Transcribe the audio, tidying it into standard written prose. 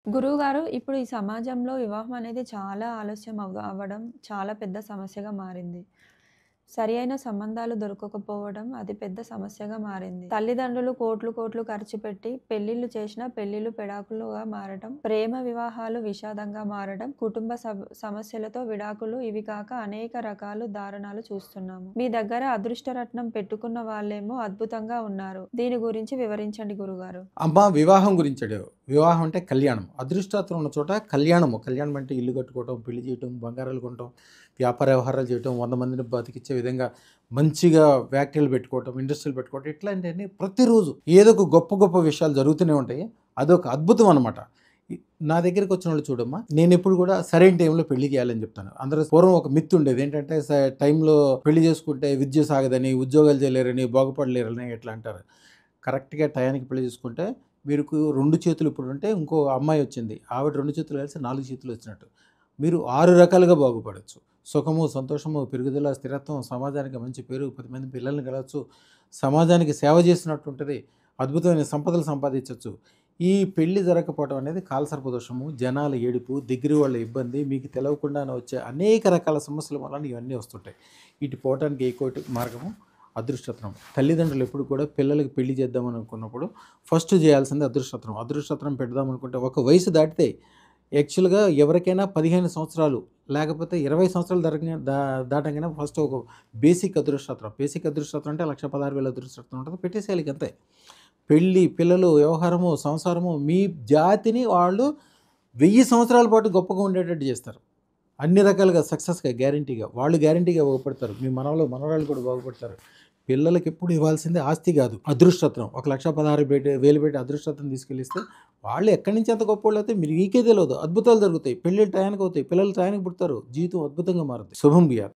గురువుగారు, ఇప్పుడు ఈ సమాజంలో వివాహం అనేది చాలా ఆలస్యం అవ్వడం చాలా పెద్ద సమస్యగా మారింది. సరియైన సంబంధాలు దొరకకపోవడం అది పెద్ద సమస్యగా మారింది. తల్లిదండ్రులు కోట్లు కోట్లు ఖర్చు పెట్టి పెళ్లిళ్లు చేసినా పెళ్లిళ్లు పెడాకులుగా మారడం, ప్రేమ వివాహాలు విషాదంగా మారడం, కుటుంబ సమస్యలతో విడాకులు ఇవి కాక అనేక రకాలు దారుణాలు చూస్తున్నాము. మీ దగ్గర అదృష్టరత్నం పెట్టుకున్న వాళ్ళేమో అద్భుతంగా ఉన్నారు. దీని గురించి వివరించండి గురుగారు. అమ్మ వివాహం గురించి అడిగావు. వివాహం అంటే కళ్యాణం. అదృష్టం ఉన్న చోట కళ్యాణము. కళ్యాణం అంటే ఇల్లు కట్టుకోవటం, పెళ్లి చేయటం, బంగారాలు కొనటం, వ్యాపార వ్యవహారాలు చేయటం, 100 మందిని బతికిచ్చే విధంగా మంచిగా ఫ్యాక్టరీలు పెట్టుకోవటం, ఇండస్ట్రీలు పెట్టుకోవటం ఇట్లాంటివన్నీ ప్రతిరోజు ఏదో ఒక గొప్ప గొప్ప విషయాలు జరుగుతూనే ఉంటాయి. అదొక అద్భుతం అనమాట. నా దగ్గరికి వచ్చిన వాళ్ళు చూడమ్మా, నేను ఎప్పుడు కూడా సరైన టైంలో పెళ్లి చేయాలని చెప్తాను. అందరూ పూర్వం ఒక మిత్ ఉండేది ఏంటంటే టైంలో పెళ్లి చేసుకుంటే విద్య సాగదని, ఉద్యోగాలు చేయలేరని, బాగుపడలేరని ఇట్లా అంటారు. కరెక్ట్గా టయానికి పెళ్లి చేసుకుంటే మీరు 2 చేతులు ఇప్పుడు ఉంటే ఇంకో అమ్మాయి వచ్చింది, ఆవిడ 2 చేతులు కలిసి 4 చేతులు వచ్చినట్టు మీరు 6 రకాలుగా బాగుపడవచ్చు. సుఖము, సంతోషము, పెరుగుదల, స్థిరత్వం, సమాజానికి మంచి పేరు, 10 మంది పిల్లల్ని కలవచ్చు, సమాజానికి సేవ చేసినట్టు ఉంటుంది, అద్భుతమైన సంపదలు సంపాదించవచ్చు. ఈ పెళ్లి జరగకపోవడం అనేది కాలసర్పదోషము, జనాల ఏడుపు, దగ్గర వాళ్ళ ఇబ్బంది, మీకు తెలవకుండానే వచ్చే అనేక రకాల సమస్యల వలన ఇవన్నీ వస్తుంటాయి. ఇటు పోవటానికి ఏకోటి మార్గము అదృష్టత్రం. తల్లిదండ్రులు ఎప్పుడు కూడా పిల్లలకి పెళ్లి చేద్దామని అనుకున్నప్పుడు ఫస్ట్ చేయాల్సింది అదృష్టత్రం. అదృష్టత్రం పెడదామనుకుంటే ఒక వయసు దాటితే యాక్చువల్గా ఎవరికైనా 15 సంవత్సరాలు లేకపోతే 20 సంవత్సరాలు దాటంగానే ఫస్ట్ ఒక బేసిక్ అదృష్టత్రం. బేసిక్ అదృష్టత్రం అంటే 1,16,000 అదృష్టత్రం ఉంటుంది, పెట్టేసేయాలి అంతే. పెళ్ళి, పిల్లలు, వ్యవహారము, సంసారము, మీ జాతిని వాళ్ళు 1000 సంవత్సరాల పాటు గొప్పగా ఉండేటట్టు చేస్తారు. అన్ని రకాలుగా సక్సెస్గా గ్యారంటీగా వాళ్ళు గ్యారంటీగా బాగుపడతారు. మీ మనవరాళ్ళు కూడా బాగుపడతారు. పిల్లలకి ఎప్పుడు ఇవ్వాల్సిందే ఆస్తి కాదు, అదృష్టత్వం. 1,16,000 పెట్టి అదృష్టత్వం తీసుకెళ్ళిస్తే వాళ్ళు ఎక్కడి నుంచి ఎంత గొప్ప వాళ్ళు అయితే మీకే తెలియదు. అద్భుతాలు జరుగుతాయి, పెళ్ళిళ్ళు టయానికి అవుతాయి, పిల్లలు టయానికి పుడతారు, జీవితం అద్భుతంగా మారుతుంది. శుభం బియార్.